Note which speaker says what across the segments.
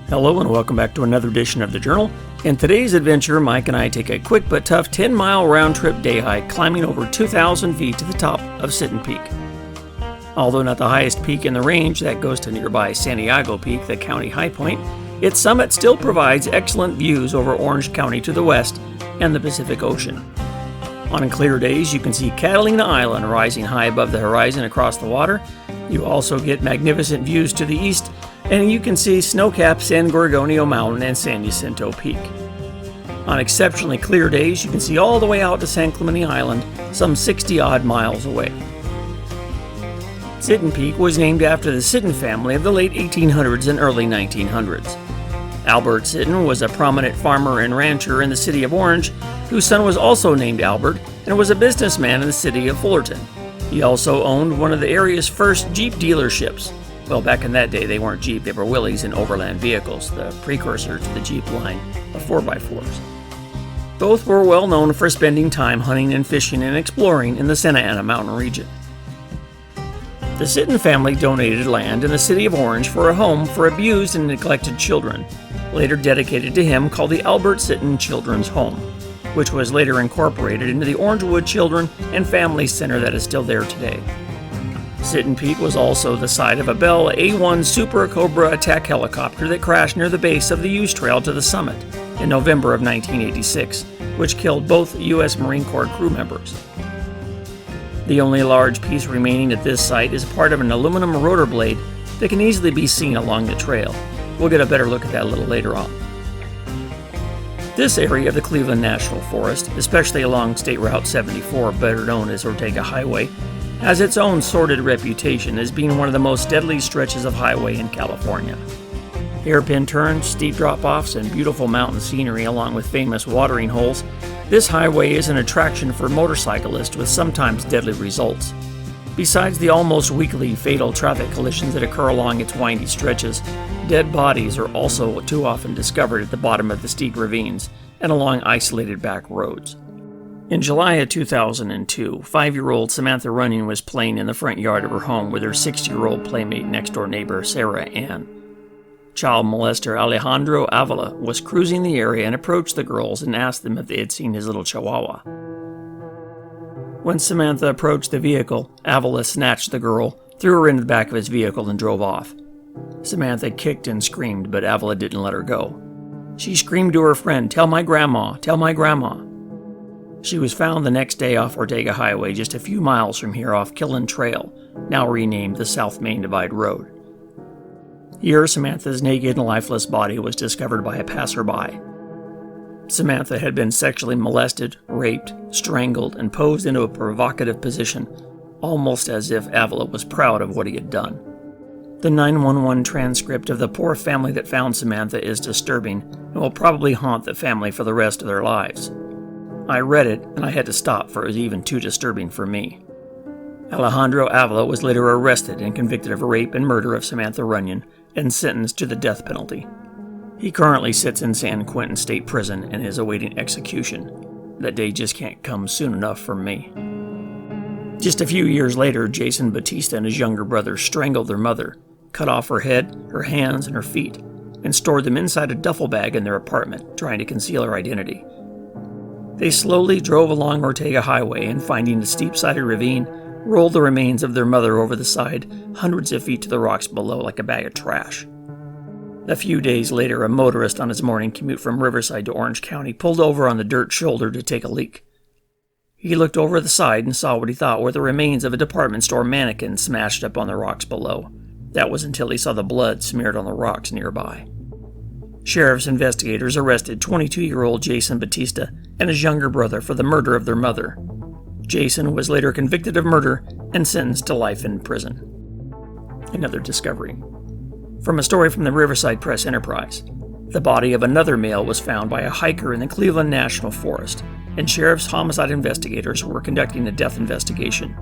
Speaker 1: Hello and welcome back to another edition of the Journal. In today's adventure, Mike and I take a quick but tough 10-mile round-trip day hike climbing over 2,000 feet to the top of Sitton Peak. Although not the highest peak in the range that goes to nearby Santiago Peak, the county high point, its summit still provides excellent views over Orange County to the west and the Pacific Ocean. On clear days, you can see Catalina Island rising high above the horizon across the water. You also get magnificent views to the east, and you can see snow-capped San Gorgonio Mountain and San Jacinto Peak. On exceptionally clear days, you can see all the way out to San Clemente Island, some 60-odd miles away. Sitton Peak was named after the Sitton family of the late 1800s and early 1900s. Albert Sitton was a prominent farmer and rancher in the city of Orange, whose son was also named Albert and was a businessman in the city of Fullerton. He also owned one of the area's first Jeep dealerships. Well, back in that day, they weren't Jeep, they were Willys and overland vehicles, the precursor to the Jeep line of 4x4s. Both were well known for spending time hunting and fishing and exploring in the Santa Ana mountain region. The Sitton family donated land in the city of Orange for a home for abused and neglected children, later dedicated to him, called the Albert Sitton Children's Home, which was later incorporated into the Orangewood Children and Family Center that is still there today. Sitton Peak was also the site of a Bell A-1 Super Cobra attack helicopter that crashed near the base of the Hughes Trail to the summit in November of 1986, which killed both U.S. Marine Corps crew members. The only large piece remaining at this site is part of an aluminum rotor blade that can easily be seen along the trail. We'll get a better look at that a little later on. This area of the Cleveland National Forest, especially along State Route 74, better known as Ortega Highway, has its own sordid reputation as being one of the most deadly stretches of highway in California. Hairpin turns, steep drop-offs, and beautiful mountain scenery along with famous watering holes, this highway is an attraction for motorcyclists with sometimes deadly results. Besides the almost weekly fatal traffic collisions that occur along its windy stretches, dead bodies are also too often discovered at the bottom of the steep ravines and along isolated back roads. In July of 2002, 5-year-old Samantha Runyon was playing in the front yard of her home with her 60-year-old playmate next-door neighbor Sarah Ann. Child molester Alejandro Avila was cruising the area and approached the girls and asked them if they had seen his little chihuahua. When Samantha approached the vehicle, Avila snatched the girl, threw her into the back of his vehicle, and drove off. Samantha kicked and screamed, but Avila didn't let her go. She screamed to her friend, "Tell my grandma! Tell my grandma!" She was found the next day off Ortega Highway, just a few miles from here off Killen Trail, now renamed the South Main Divide Road. Here, Samantha's naked and lifeless body was discovered by a passerby. Samantha had been sexually molested, raped, strangled, and posed into a provocative position, almost as if Avila was proud of what he had done. The 911 transcript of the poor family that found Samantha is disturbing and will probably haunt the family for the rest of their lives. I read it, and I had to stop, for it was even too disturbing for me. Alejandro Avila was later arrested and convicted of rape and murder of Samantha Runyon and sentenced to the death penalty. He currently sits in San Quentin State Prison and is awaiting execution. That day just can't come soon enough for me. Just a few years later, Jason Batista and his younger brother strangled their mother, cut off her head, her hands, and her feet, and stored them inside a duffel bag in their apartment, trying to conceal her identity. They slowly drove along Ortega Highway and, finding a steep-sided ravine, rolled the remains of their mother over the side, hundreds of feet to the rocks below like a bag of trash. A few days later, a motorist on his morning commute from Riverside to Orange County pulled over on the dirt shoulder to take a leak. He looked over the side and saw what he thought were the remains of a department store mannequin smashed up on the rocks below. That was until he saw the blood smeared on the rocks nearby. Sheriff's investigators arrested 22-year-old Jason Batista and his younger brother for the murder of their mother. Jason was later convicted of murder and sentenced to life in prison. Another discovery. From a story from the Riverside Press Enterprise, the body of another male was found by a hiker in the Cleveland National Forest, and sheriff's homicide investigators were conducting a death investigation.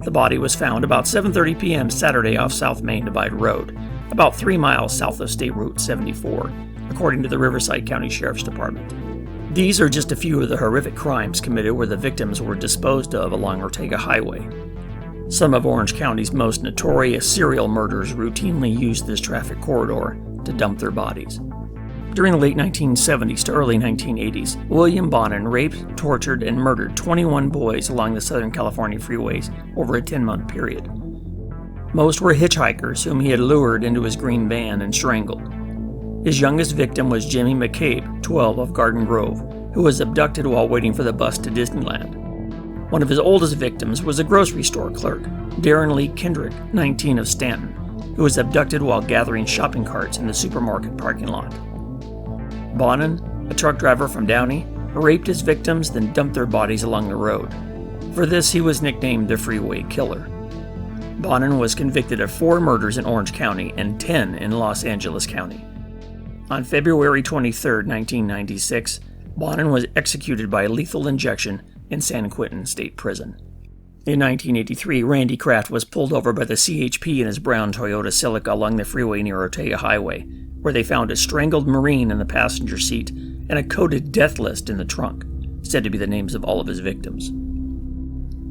Speaker 1: The body was found about 7:30 p.m. Saturday off South Main Divide Road, about 3 miles south of State Route 74, according to the Riverside County Sheriff's Department. These are just a few of the horrific crimes committed where the victims were disposed of along Ortega Highway. Some of Orange County's most notorious serial murders routinely use this traffic corridor, to dump their bodies. During the late 1970s to early 1980s, William Bonin raped, tortured, and murdered 21 boys along the Southern California freeways over a 10-month period. Most were hitchhikers whom he had lured into his green van and strangled. His youngest victim was Jimmy McCabe, 12, of Garden Grove, who was abducted while waiting for the bus to Disneyland. One of his oldest victims was a grocery store clerk, Darren Lee Kendrick, 19, of Stanton, who was abducted while gathering shopping carts in the supermarket parking lot. Bonin, a truck driver from Downey, raped his victims, then dumped their bodies along the road. For this, he was nicknamed the Freeway Killer. Bonin was convicted of 4 murders in Orange County and 10 in Los Angeles County. On February 23, 1996, Bonin was executed by lethal injection in San Quentin State Prison. In 1983, Randy Kraft was pulled over by the CHP in his brown Toyota Celica along the freeway near Ortega Highway, where they found a strangled Marine in the passenger seat and a coded death list in the trunk, said to be the names of all of his victims.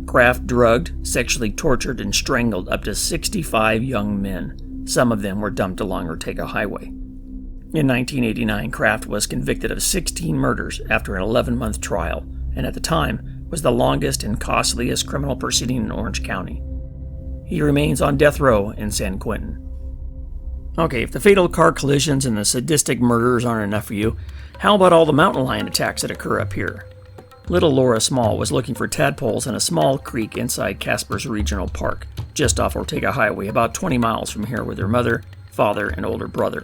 Speaker 1: Kraft drugged, sexually tortured, and strangled up to 65 young men. Some of them were dumped along Ortega Highway. In 1989, Kraft was convicted of 16 murders after an 11-month trial, and at the time was the longest and costliest criminal proceeding in Orange County. He remains on death row in San Quentin. Okay, if the fatal car collisions and the sadistic murders aren't enough for you, how about all the mountain lion attacks that occur up here? Little Laura Small was looking for tadpoles in a small creek inside Casper's Regional Park, just off Ortega Highway, about 20 miles from here, with her mother, father, and older brother.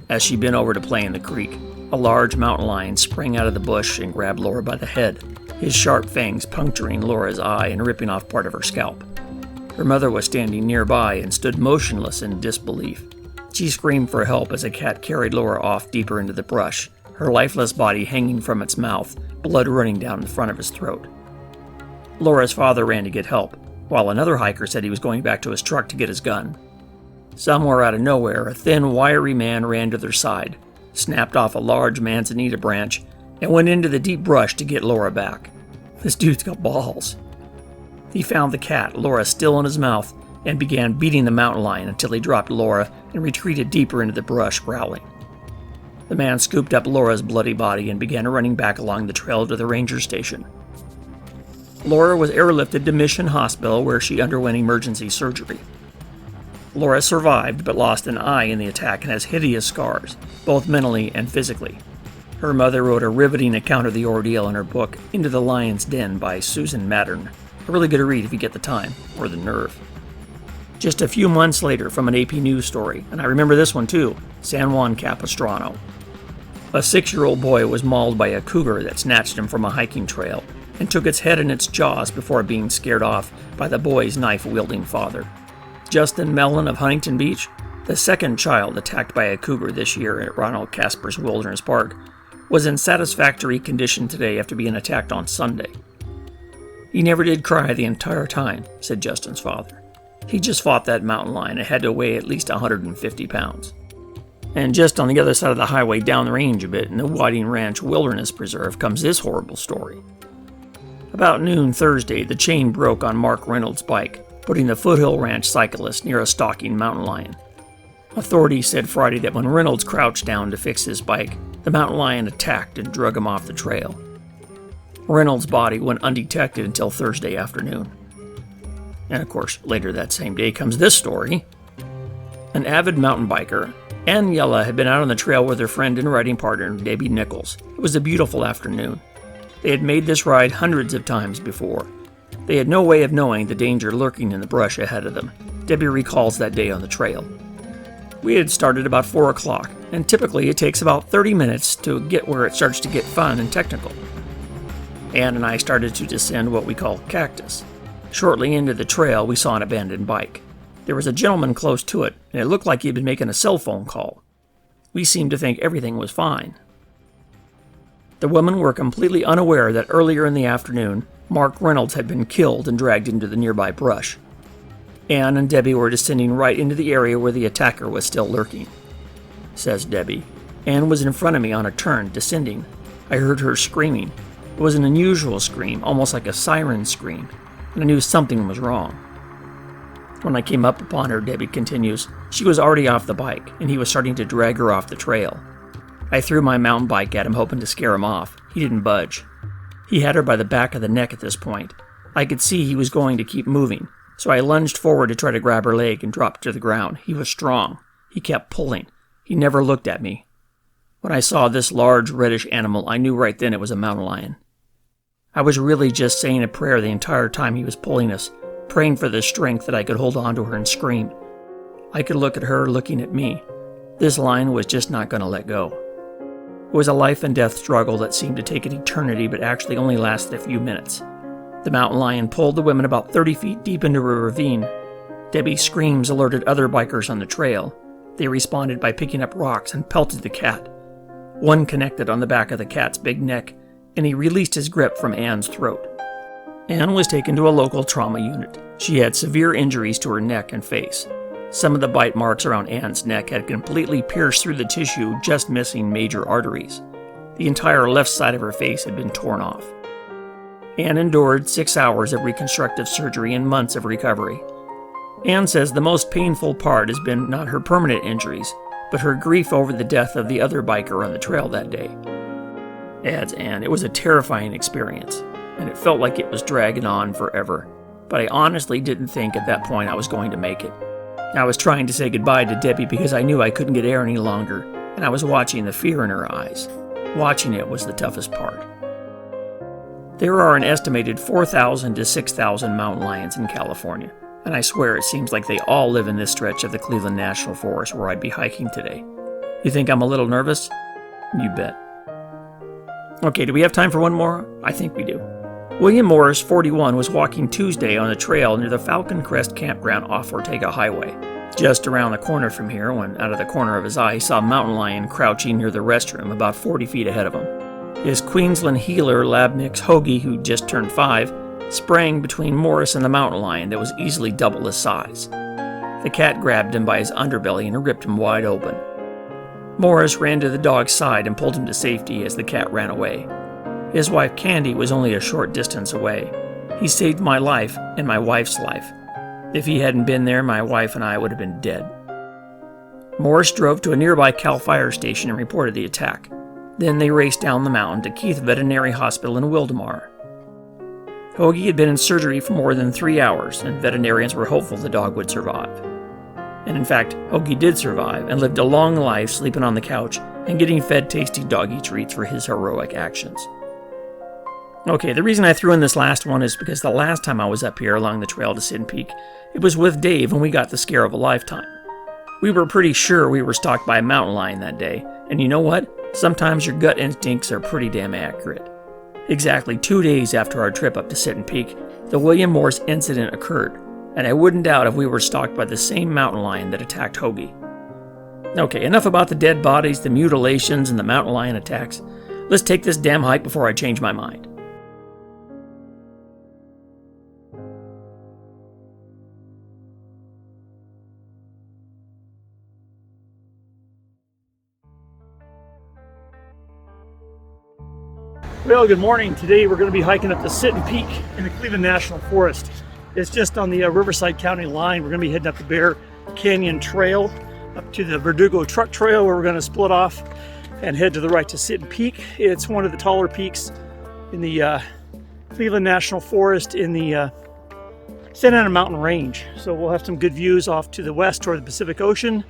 Speaker 1: As she bent over to play in the creek, a large mountain lion sprang out of the bush and grabbed Laura by the head, his sharp fangs puncturing Laura's eye and ripping off part of her scalp. Her mother was standing nearby and stood motionless in disbelief. She screamed for help as a cat carried Laura off deeper into the brush, her lifeless body hanging from its mouth, blood running down the front of his throat. Laura's father ran to get help, while another hiker said he was going back to his truck to get his gun. Somewhere out of nowhere, a thin, wiry man ran to their side, snapped off a large manzanita branch, and went into the deep brush to get Laura back. This dude's got balls. He found the cat, Laura still in his mouth, and began beating the mountain lion until he dropped Laura and retreated deeper into the brush, growling. The man scooped up Laura's bloody body and began running back along the trail to the ranger station. Laura was airlifted to Mission Hospital, where she underwent emergency surgery. Laura survived but lost an eye in the attack and has hideous scars, both mentally and physically. Her mother wrote a riveting account of the ordeal in her book, Into the Lion's Den by Susan Mattern. A really good read if you get the time, or the nerve. Just a few months later, from an AP News story, and I remember this one too, San Juan Capistrano. A 6-year-old boy was mauled by a cougar that snatched him from a hiking trail and took its head in its jaws before being scared off by the boy's knife-wielding father. Justin Mellon of Huntington Beach, the second child attacked by a cougar this year at Ronald Casper's Wilderness Park, was in satisfactory condition today after being attacked on Sunday. He never did cry the entire time, said Justin's father. He just fought that mountain lion and had to weigh at least 150 pounds. And just on the other side of the highway down the range a bit, in the Whiting Ranch Wilderness Preserve, comes this horrible story. About noon Thursday, the chain broke on Mark Reynolds' bike, putting the Foothill Ranch cyclist near a stalking mountain lion. Authorities said Friday that when Reynolds crouched down to fix his bike, the mountain lion attacked and drug him off the trail. Reynolds' body went undetected until Thursday afternoon. And of course, later that same day comes this story. An avid mountain biker, Aniela, had been out on the trail with her friend and riding partner, Debbie Nichols. It was a beautiful afternoon. They had made this ride hundreds of times before. They had no way of knowing the danger lurking in the brush ahead of them. Debbie recalls that day on the trail. We had started about 4 o'clock, and typically it takes about 30 minutes to get where it starts to get fun and technical. Ann and I started to descend what we call Cactus. Shortly into the trail, we saw an abandoned bike. There was a gentleman close to it, and it looked like he had been making a cell phone call. We seemed to think everything was fine. The women were completely unaware that earlier in the afternoon, Mark Reynolds had been killed and dragged into the nearby brush. Ann and Debbie were descending right into the area where the attacker was still lurking. Says Debbie, Ann was in front of me on a turn, descending. I heard her screaming. It was an unusual scream, almost like a siren scream, and I knew something was wrong. When I came up upon her, Debbie continues, she was already off the bike, and he was starting to drag her off the trail. I threw my mountain bike at him, hoping to scare him off. He didn't budge. He had her by the back of the neck at this point. I could see he was going to keep moving, so I lunged forward to try to grab her leg and drop to the ground. He was strong. He kept pulling. He never looked at me. When I saw this large, reddish animal, I knew right then it was a mountain lion. I was really just saying a prayer the entire time he was pulling us, praying for the strength that I could hold on to her and scream. I could look at her looking at me. This lion was just not going to let go. It was a life and death struggle that seemed to take an eternity but actually only lasted a few minutes. The mountain lion pulled the women about 30 feet deep into a ravine. Debbie's screams alerted other bikers on the trail. They responded by picking up rocks and pelted the cat. One connected on the back of the cat's big neck, and he released his grip from Anne's throat. Anne was taken to a local trauma unit. She had severe injuries to her neck and face. Some of the bite marks around Anne's neck had completely pierced through the tissue, just missing major arteries. The entire left side of her face had been torn off. Anne endured 6 hours of reconstructive surgery and months of recovery. Anne says the most painful part has been not her permanent injuries, but her grief over the death of the other biker on the trail that day. Adds Anne, it was a terrifying experience, and it felt like it was dragging on forever, but I honestly didn't think at that point I was going to make it. I was trying to say goodbye to Debbie because I knew I couldn't get air any longer, and I was watching the fear in her eyes. Watching it was the toughest part. There are an estimated 4,000 to 6,000 mountain lions in California, and I swear it seems like they all live in this stretch of the Cleveland National Forest where I'd be hiking today. You think I'm a little nervous? You bet. Okay, do we have time for one more? I think we do. William Morris, 41, was walking Tuesday on a trail near the Falcon Crest campground off Ortega Highway. Just around the corner from here, when out of the corner of his eye, he saw a mountain lion crouching near the restroom about 40 feet ahead of him. His Queensland heeler lab mix Hoagie, who just turned 5, sprang between Morris and the mountain lion that was easily double his size. The cat grabbed him by his underbelly and ripped him wide open. Morris ran to the dog's side and pulled him to safety as the cat ran away. His wife Candy was only a short distance away. He saved my life and my wife's life. If he hadn't been there, my wife and I would have been dead. Morris drove to a nearby Cal Fire station and reported the attack. Then they raced down the mountain to Keith Veterinary Hospital in Wildemar. Hoagie had been in surgery for more than 3 hours, and veterinarians were hopeful the dog would survive. And in fact, Hoagie did survive and lived a long life sleeping on the couch and getting fed tasty doggy treats for his heroic actions. Okay, the reason I threw in this last one is because the last time I was up here along the trail to Sitton Peak, it was with Dave and we got the scare of a lifetime. We were pretty sure we were stalked by a mountain lion that day, and you know what? Sometimes your gut instincts are pretty damn accurate. Exactly 2 days after our trip up to Sitton Peak, the William Morris incident occurred, and I wouldn't doubt if we were stalked by the same mountain lion that attacked Hoagie. Okay, enough about the dead bodies, the mutilations, and the mountain lion attacks. Let's take this damn hike before I change my mind. Well, good morning. Today we're going to be hiking up to Sitton Peak in the Cleveland National Forest. It's just on the Riverside County line. We're going to be heading up the Bear Canyon Trail, up to the Verdugo Truck Trail, where we're going to split off and head to the right to Sitton Peak. It's one of the taller peaks in the Cleveland National Forest in the Santa Ana Mountain Range. So we'll have some good views off to the west toward the Pacific Ocean,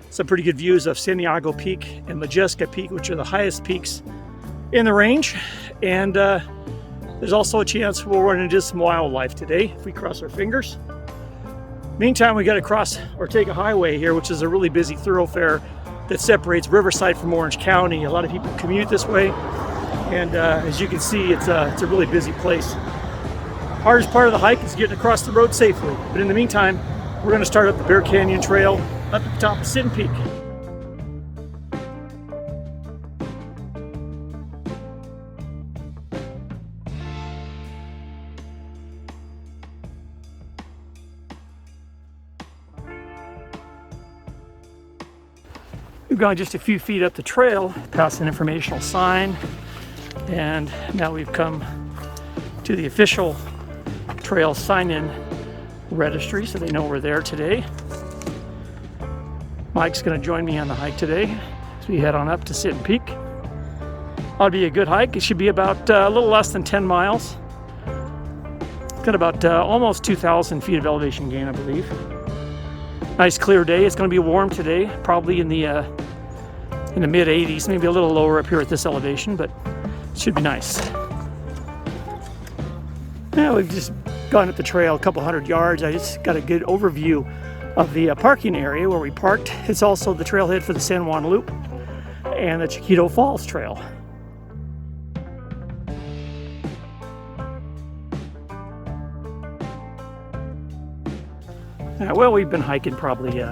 Speaker 1: some pretty good views of Santiago Peak and Majestica Peak, which are the highest peaks in the range. And there's also a chance we'll run into some wildlife today if we cross our fingers. Meantime, we got to cross Ortega Highway here, which is a really busy thoroughfare that separates Riverside from Orange County. A lot of people commute this way, and as you can see, it's a really busy place. Hardest part of the hike is getting across the road safely, but in the meantime, we're going to start up the Bear Canyon Trail up at the top of Sitton Peak. We've gone just a few feet up the trail, past an informational sign, and now we've come to the official trail sign-in registry so they know we're there today. Mike's going to join me on the hike today as we head on up to Sitton Peak. Ought to be a good hike. It should be about a little less than 10 miles. Got about almost 2,000 feet of elevation gain, I believe. Nice clear day. It's going to be warm today, probably in the mid 80s, maybe a little lower up here at this elevation, but it should be nice. Now we've just gone up the trail a couple hundred yards. I just got a good overview of the parking area where we parked. It's also the trailhead for the San Juan Loop and the Chiquito Falls Trail. Well, we've been hiking probably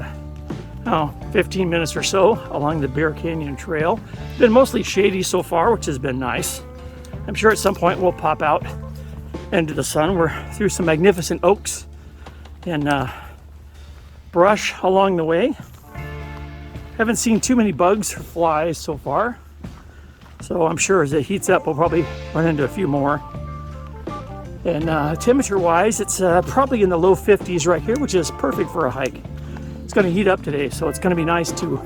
Speaker 1: 15 minutes or so along the Bear Canyon Trail. Been mostly shady so far, which has been nice. I'm sure at some point we'll pop out into the sun. We're through some magnificent oaks and brush along the way. Haven't seen too many bugs or flies so far, so I'm sure as it heats up we'll probably run into a few more. And temperature wise, it's probably in the low 50s right here, which is perfect for a hike. It's going to heat up today, so it's going to be nice to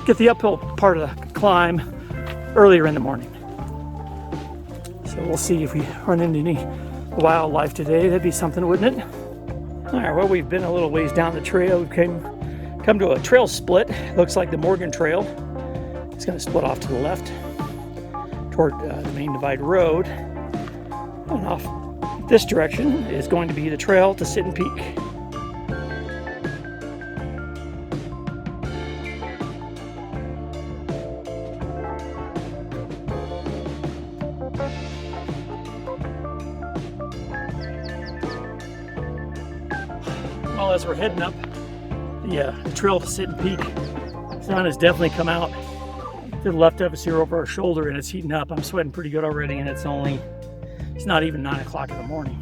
Speaker 1: get the uphill part of the climb earlier in the morning. So we'll see if we run into any wildlife today. That'd be something, wouldn't it? All right, well, we've been a little ways down the trail. We've come to a trail split. Looks like the Morgan Trail. It's going to split off to the left toward the Main Divide Road. And off this direction is going to be the trail to Sitton Peak. Well, as we're heading up the trail to Sitton Peak, the sun has definitely come out to the left of us here over our shoulder, and it's heating up. I'm sweating pretty good already, and it's not even 9 o'clock in the morning.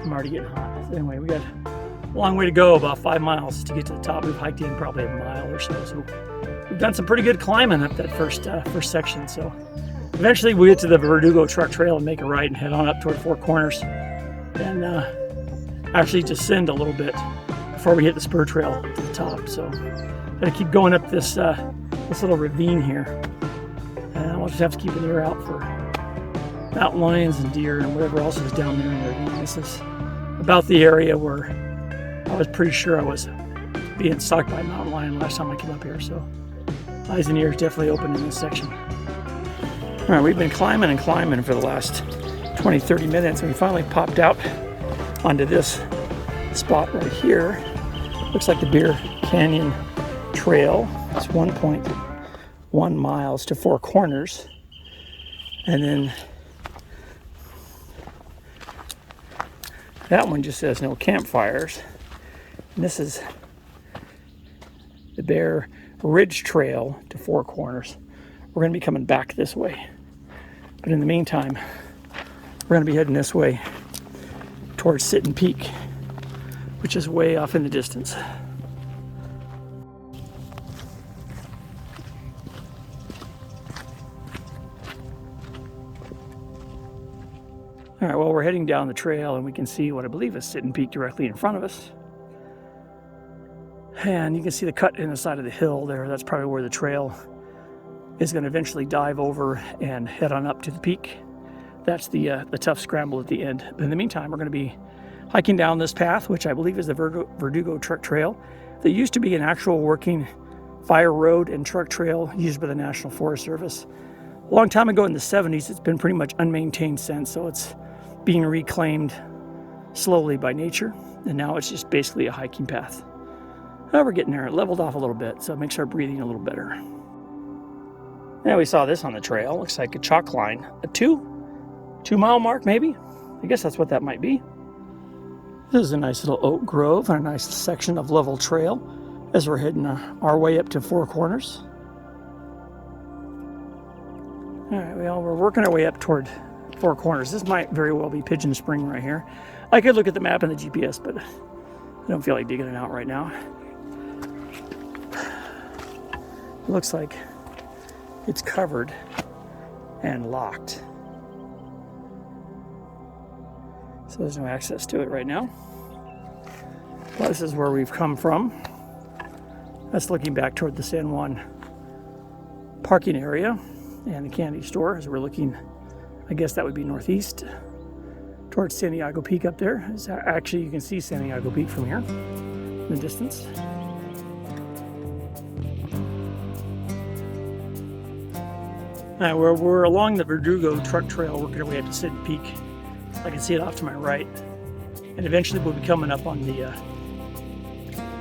Speaker 1: I'm already getting hot. So anyway, we got a long way to go, about 5 miles to get to the top. We've hiked in probably a mile or so. So we've done some pretty good climbing up that first section. So eventually we'll get to the Verdugo Truck Trail and make a right and head on up toward Four Corners and actually descend a little bit before we hit the spur trail to the top. So gotta keep going up this little ravine here, and we'll just have to keep an ear out for mountain lions and deer and whatever else is down there in the ravine. This is about the area where I was pretty sure I was being stalked by a mountain lion last time I came up here, so eyes and ears definitely open in this section. All right, we've been climbing and climbing for the last 20-30 minutes, and we finally popped out onto this spot right here. Looks like the Bear Canyon Trail. It's 1.1 miles to Four Corners, and then that one just says no campfires. And this is the Bear Ridge Trail to Four Corners. We're going to be coming back this way, but in the meantime we're going to be heading this way towards Sitton Peak, which is way off in the distance. All right, well, we're heading down the trail and we can see what I believe is Sitton Peak directly in front of us. And you can see the cut in the side of the hill there. That's probably where the trail is going to eventually dive over and head on up to the peak. That's the tough scramble at the end. But in the meantime, we're going to be hiking down this path, which I believe is the Verdugo Truck Trail. That used to be an actual working fire road and truck trail used by the National Forest Service. A long time ago in the 70s, it's been pretty much unmaintained since, so it's being reclaimed slowly by nature, and now it's just basically a hiking path. Well, we're getting there. It leveled off a little bit, so it makes our breathing a little better. Now we saw this on the trail. Looks like a chalk line. A 2-mile mark, maybe? I guess that's what that might be. This is a nice little oak grove and a nice section of level trail as we're heading our way up to Four Corners. All right, well, we're working our way up toward Four Corners. This might very well be Pigeon Spring right here. I could look at the map and the GPS, but I don't feel like digging it out right now. It looks like it's covered and locked. So there's no access to it right now. Well, this is where we've come from. That's looking back toward the San Juan parking area and the candy store as we're looking, I guess that would be northeast towards Santiago Peak up there. Actually, you can see Santiago Peak from here in the distance. Now we're along the Verdugo truck trail working our way up to Sitton Peak. I can see it off to my right. And eventually we'll be coming up on the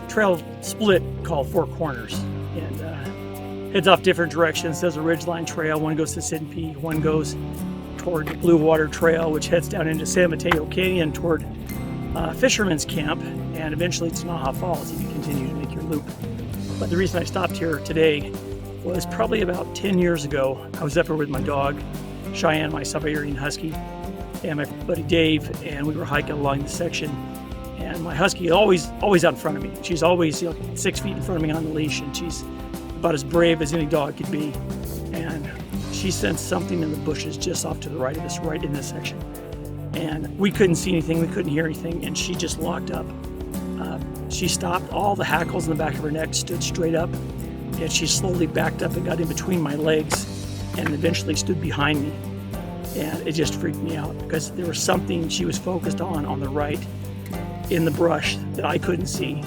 Speaker 1: trail split called Four Corners. And heads off different directions. There's a ridgeline trail. One goes to Sitton Peak. One goes toward the Blue Water Trail, which heads down into San Mateo Canyon toward Fisherman's Camp, and eventually to Naha Falls if you continue to make your loop. But the reason I stopped here today was probably about 10 years ago. I was up here with my dog, Cheyenne, my Siberian Husky, and my buddy Dave, and we were hiking along this section. And my Husky is always out in front of me. She's always 6 feet in front of me on the leash, and she's about as brave as any dog could be. And she sensed something in the bushes just off to the right of us, right in this section. And we couldn't see anything, we couldn't hear anything, and she just locked up. She stopped, all the hackles in the back of her neck stood straight up, and she slowly backed up and got in between my legs and eventually stood behind me. And it just freaked me out because there was something she was focused on the right in the brush that I couldn't see.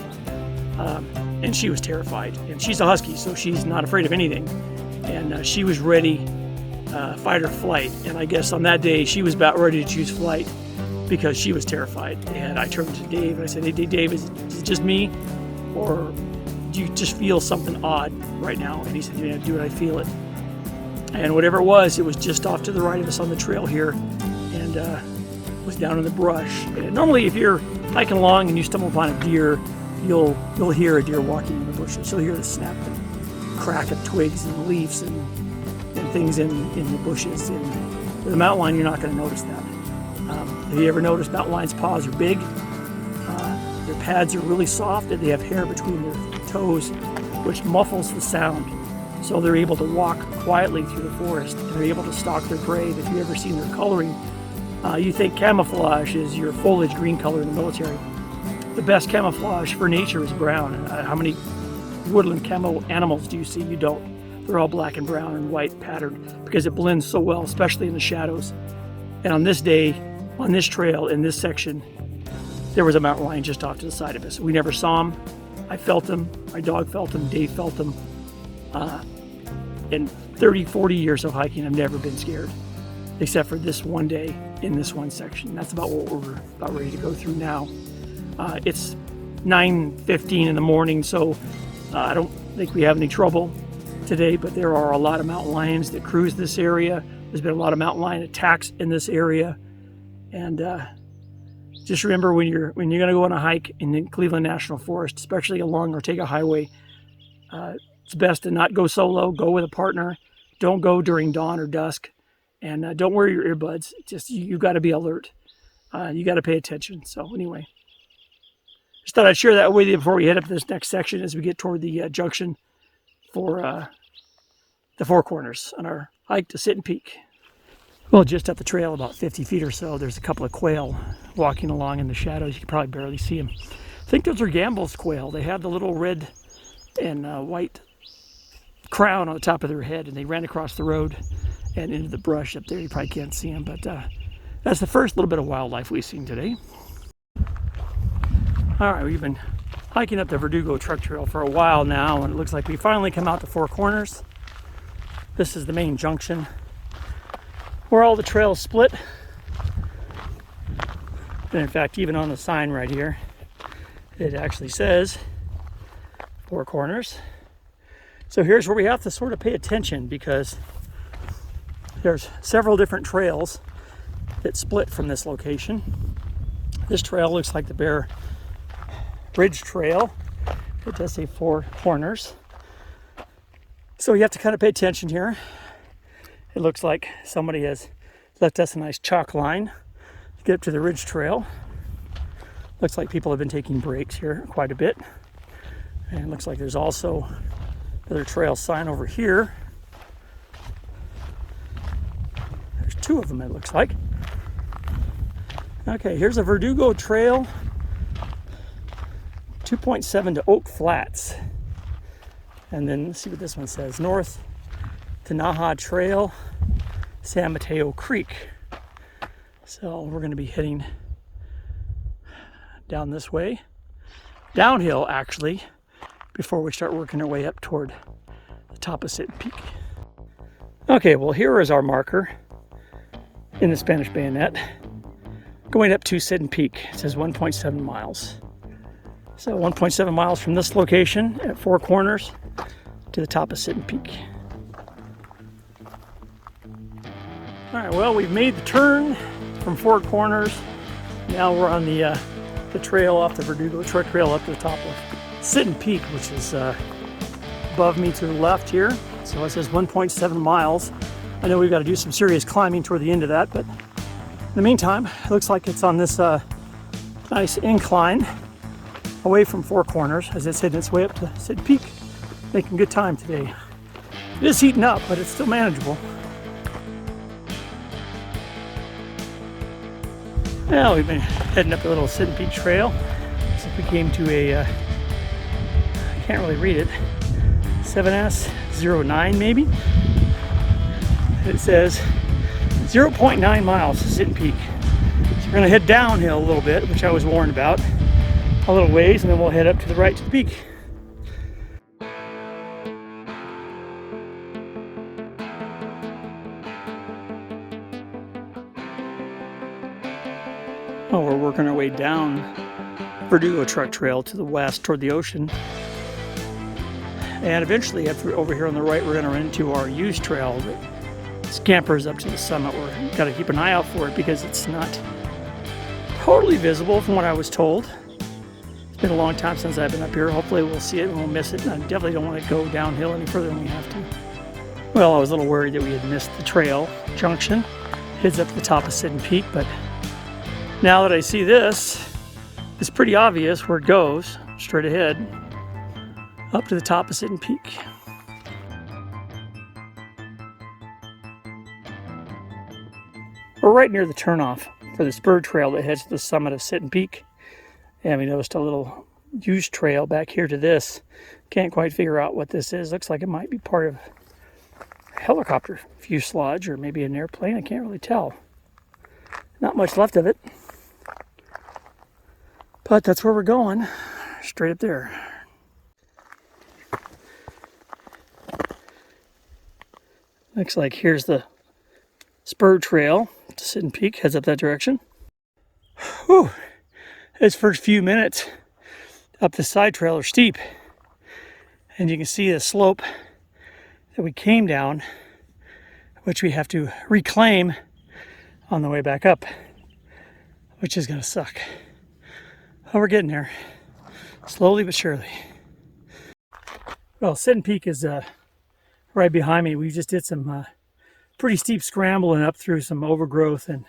Speaker 1: And she was terrified. And she's a Husky, so she's not afraid of anything. And she was ready, fight or flight. And I guess on that day, she was about ready to choose flight because she was terrified. And I turned to Dave and I said, "Hey, Dave, is it just me? Or do you just feel something odd right now?" And he said, "Yeah, dude, I feel it." And whatever it was just off to the right of us on the trail here, and was down in the brush. And normally, if you're hiking along and you stumble upon a deer, you'll hear a deer walking in the bushes. You'll hear the snap and crack of twigs and leaves and things in the bushes. And with a mountain lion, you're not going to notice that. Have you ever noticed mountain lions' paws are big? Their pads are really soft, and they have hair between their toes, which muffles the sound. So they're able to walk quietly through the forest, and they're able to stalk their prey. If you've ever seen their coloring, you think camouflage is your foliage green color in the military. The best camouflage for nature is brown. How many woodland camo animals do you see? You don't. They're all black and brown and white patterned because it blends so well, especially in the shadows. And on this day, on this trail, in this section, there was a mountain lion just off to the side of us. We never saw him. I felt him. My dog felt him. Dave felt him. In 30, 40 years of hiking, I've never been scared, except for this one day in this one section. That's about what we're about ready to go through now. It's 9:15 in the morning, so I don't think we have any trouble today, but there are a lot of mountain lions that cruise this area. There's been a lot of mountain lion attacks in this area. And just remember when you're going to go on a hike in the Cleveland National Forest, especially along Ortega Highway, it's best to not go solo. Go with a partner. Don't go during dawn or dusk, and don't wear your earbuds. Just you got to be alert. You got to pay attention. So anyway, just thought I'd share that with you before we head up to this next section as we get toward the junction for the Four Corners on our hike to Sitton Peak. Well, just up the trail about 50 feet or so, there's a couple of quail walking along in the shadows. You can probably barely see them. I think those are Gambel's quail. They have the little red and white crown on the top of their head, and they ran across the road and into the brush up there. You probably can't see them, but that's the first little bit of wildlife we've seen today. All right, we've been hiking up the Verdugo truck trail for a while now, and it looks like we finally come out to Four Corners. This is the main junction where all the trails split. And in fact, even on the sign right here, it actually says Four Corners. So here's where we have to sort of pay attention because there's several different trails that split from this location. This trail looks like the Bear Bridge Trail. It does say Four Corners. So you have to kind of pay attention here. It looks like somebody has left us a nice chalk line to get up to the Ridge Trail. Looks like people have been taking breaks here quite a bit. And it looks like there's also another trail sign over here. There's two of them, it looks like. Okay, here's a Verdugo Trail, 2.7 to Oak Flats. And then let's see what this one says. North to Naha Trail, San Mateo Creek. So we're going to be heading down this way, downhill actually, before we start working our way up toward the top of Sitton Peak. Okay, well here is our marker in the Spanish bayonet, going up to Sitton Peak. It says 1.7 miles. So 1.7 miles from this location at Four Corners to the top of Sitton Peak. All right, well, we've made the turn from Four Corners. Now we're on the trail off the Verdugo Trail up to the top of Sitton Peak, which is above me to the left here. So it says 1.7 miles. I know we've got to do some serious climbing toward the end of that, but in the meantime, it looks like it's on this nice incline away from Four Corners as it's heading its way up to Sitton Peak. Making good time today. It is heating up, but it's still manageable. Well, we've been heading up the little Sitton Peak Trail. So we came to a, I can't really read it, 7S09 maybe. It says 0.9 miles to Sitton Peak. So we're going to head downhill a little bit, which I was warned about, a little ways, and then we'll head up to the right to the peak. Oh, we're working our way down Verdugo Truck Trail to the west toward the ocean. And eventually, over here on the right, we're going to run into our used trail that scampers up to the summit. We've got to keep an eye out for it because it's not totally visible from what I was told. It's been a long time since I've been up here. Hopefully we'll see it and we'll miss it. And I definitely don't want to go downhill any further than we have to. Well, I was a little worried that we had missed the trail junction. Heads up to the top of Sitton Peak, but now that I see this, it's pretty obvious where it goes, straight ahead, up to the top of Sitton Peak. We're right near the turnoff for the spur trail that heads to the summit of Sitton Peak. And we noticed a little used trail back here to this. Can't quite figure out what this is. Looks like it might be part of a helicopter fuselage or maybe an airplane. I can't really tell. Not much left of it. But that's where we're going, straight up there. Looks like here's the spur trail to Sitton Peak, heads up that direction. Whew, those first few minutes up the side trail are steep. And you can see the slope that we came down, which we have to reclaim on the way back up, which is gonna suck. Oh, we're getting there, slowly but surely. Well, Sitton Peak is right behind me. We just did some pretty steep scrambling up through some overgrowth and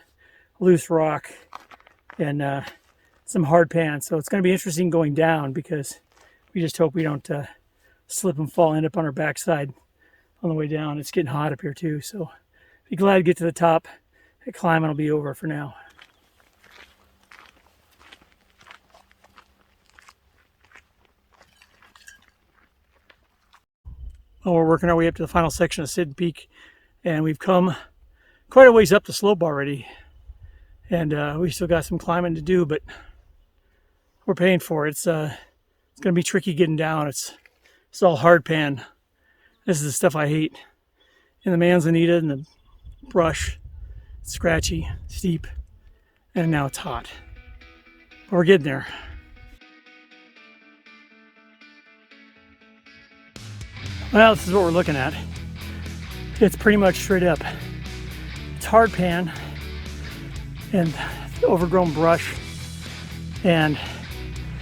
Speaker 1: loose rock and some hard pan. So it's going to be interesting going down because we just hope we don't slip and fall, end up on our backside on the way down. It's getting hot up here too, so be glad to get to the top. The climbing will be over for now. Well, we're working our way up to the final section of Sitton Peak, and we've come quite a ways up the slope already. And we still got some climbing to do, but we're paying for it. It's going to be tricky getting down. It's all hard pan. This is the stuff I hate. And the manzanita and the brush, it's scratchy, steep, and now it's hot. But we're getting there. Well, this is what we're looking at. It's pretty much straight up. It's hard pan and overgrown brush, and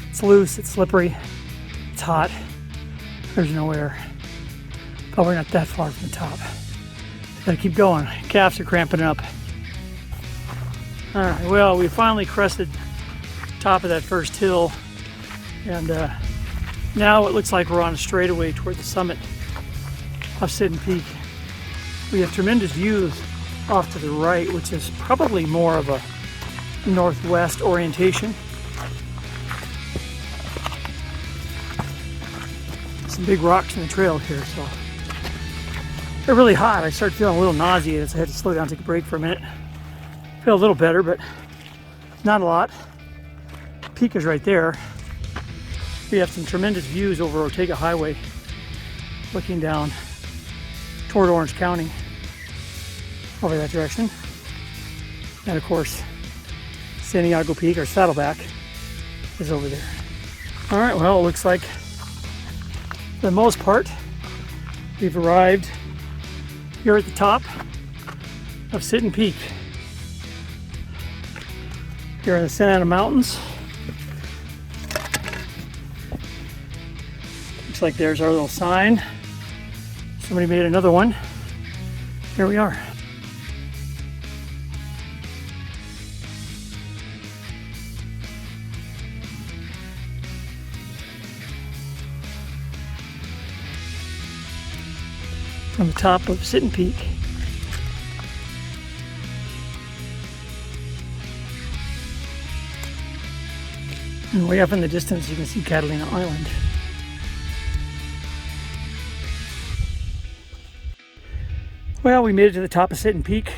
Speaker 1: it's loose, it's slippery, it's hot, there's no air. But we're not that far from the top. Gotta keep going. Calves are cramping up. All right, well, we finally crested top of that first hill, and now it looks like we're on a straightaway toward the summit of Sitton Peak. We have tremendous views off to the right, which is probably more of a northwest orientation. Some big rocks in the trail here, so they're really hot. I started feeling a little nauseated, so I had to slow down, take a break for a minute. Feel a little better, but not a lot. Peak is right there. We have some tremendous views over Ortega Highway, looking down toward Orange County, over that direction. And of course, San Diego Peak, or Saddleback, is over there. All right, well, it looks like for the most part, we've arrived here at the top of Sitton Peak, here in the Santa Ana Mountains. Looks like there's our little sign. Somebody made another one. Here we are. From the top of Sitton Peak. And way up in the distance you can see Catalina Island. Well, we made it to the top of Sitton Peak.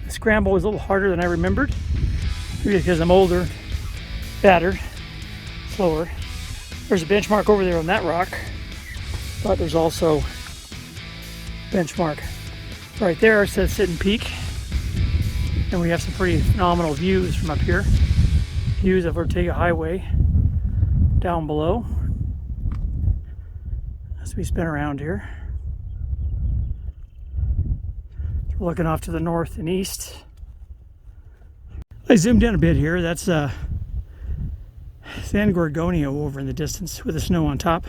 Speaker 1: The scramble was a little harder than I remembered, maybe because I'm older, fatter, slower. There's a benchmark over there on that rock, but there's also a benchmark right there. It says Sitton Peak, and we have some pretty phenomenal views from up here. Views of Ortega Highway down below as we spin around here. We're looking off to the north and east. I zoomed in a bit here. That's San Gorgonio over in the distance with the snow on top.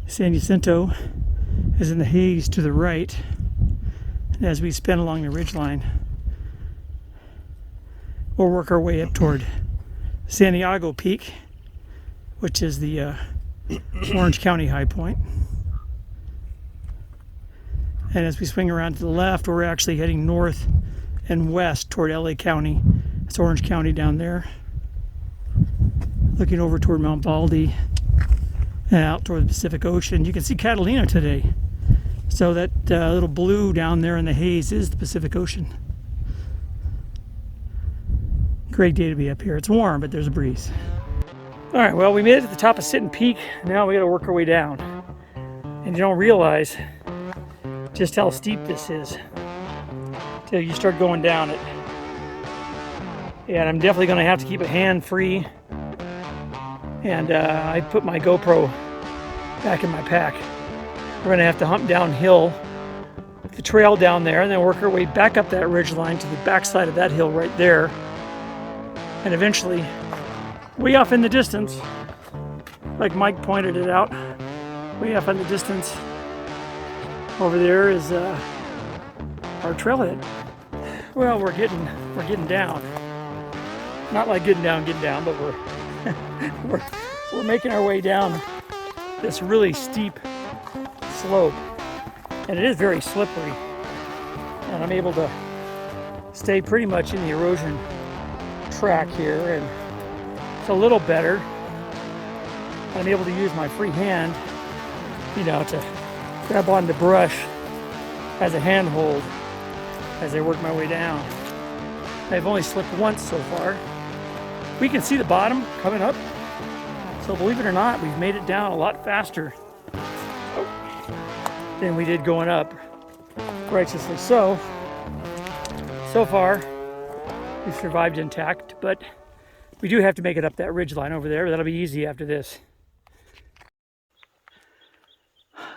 Speaker 1: San Jacinto is in the haze to the right. And as we spin along the ridgeline, we'll work our way up toward San Diego Peak, which is the Orange County high point. And as we swing around to the left, we're actually heading north and west toward LA County. It's Orange County down there. Looking over toward Mount Baldy and out toward the Pacific Ocean. You can see Catalina today. So that little blue down there in the haze is the Pacific Ocean. Great day to be up here. It's warm, but there's a breeze. All right, well, we made it to the top of Sitton Peak. Now we got to work our way down. And you don't realize just how steep this is till you start going down it. And I'm definitely going to have to keep a hand free. And I put my GoPro back in my pack. We're going to have to hump downhill the trail down there and then work our way back up that ridgeline to the backside of that hill right there. And eventually, way off in the distance, like Mike pointed it out, way off in the distance, over there is our trailhead. Well, we're getting down. Not like getting down, but we're making our way down this really steep slope, and it is very slippery. And I'm able to stay pretty much in the erosion track here, and it's a little better. I'm able to use my free hand, to grab on the brush as a handhold as I work my way down. I've only slipped once so far. We can see the bottom coming up, so believe it or not, we've made it down a lot faster than we did going up. Righteously so. So far, we've survived intact, but we do have to make it up that ridgeline over there. That'll be easy after this.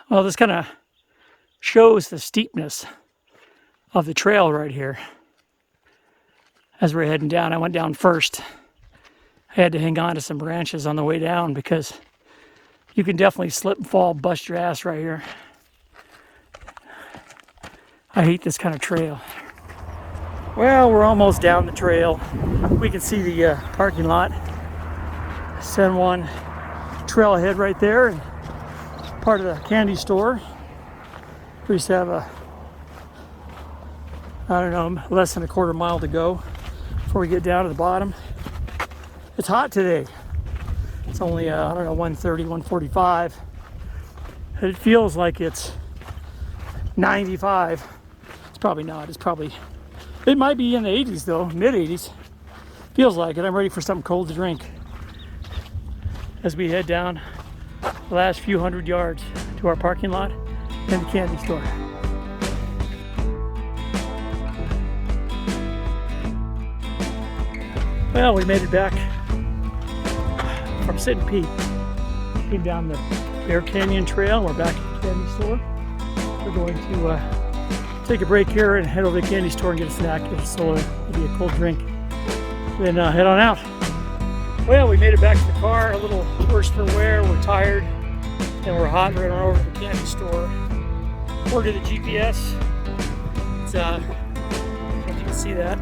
Speaker 1: Well, this kind of shows the steepness of the trail right here. As we're heading down, I went down first. I had to hang on to some branches on the way down because you can definitely slip and fall, bust your ass right here. I hate this kind of trail. Well, we're almost down the trail. We can see the parking lot. San Juan trailhead right there, and part of the candy store. We used to have less than a quarter mile to go.
Speaker 2: before we get down to the bottom. It's hot today. It's only, 1:30, 1:45. It feels like it's 95. It's probably not. It might be in the 80s though, mid 80s. Feels like it. I'm ready for something cold to drink as we head down the last few hundred yards to our parking lot and the candy store. Well, we made it back from Sitton Peak. Came down the Bear Canyon Trail. We're back at the candy store. We're going to take a break here and head over to the candy store and get a snack, get a soda, maybe a cold drink, then head on out. Well, we made it back to the car, a little worse for wear. We're tired and we're hot. We're going over to the candy store. Or to the GPS. It's, I don't know if you can see that.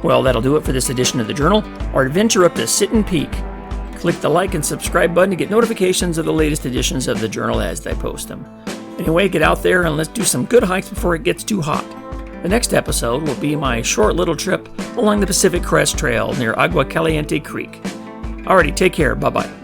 Speaker 1: Well, that'll do it for this edition of the Journal, our adventure up to Sitton Peak. Click the like and subscribe button to get notifications of the latest editions of the Journal as I post them. Anyway, get out there and let's do some good hikes before it gets too hot. The next episode will be my short little trip along the Pacific Crest Trail near Agua Caliente Creek. Alrighty, take care. Bye-bye.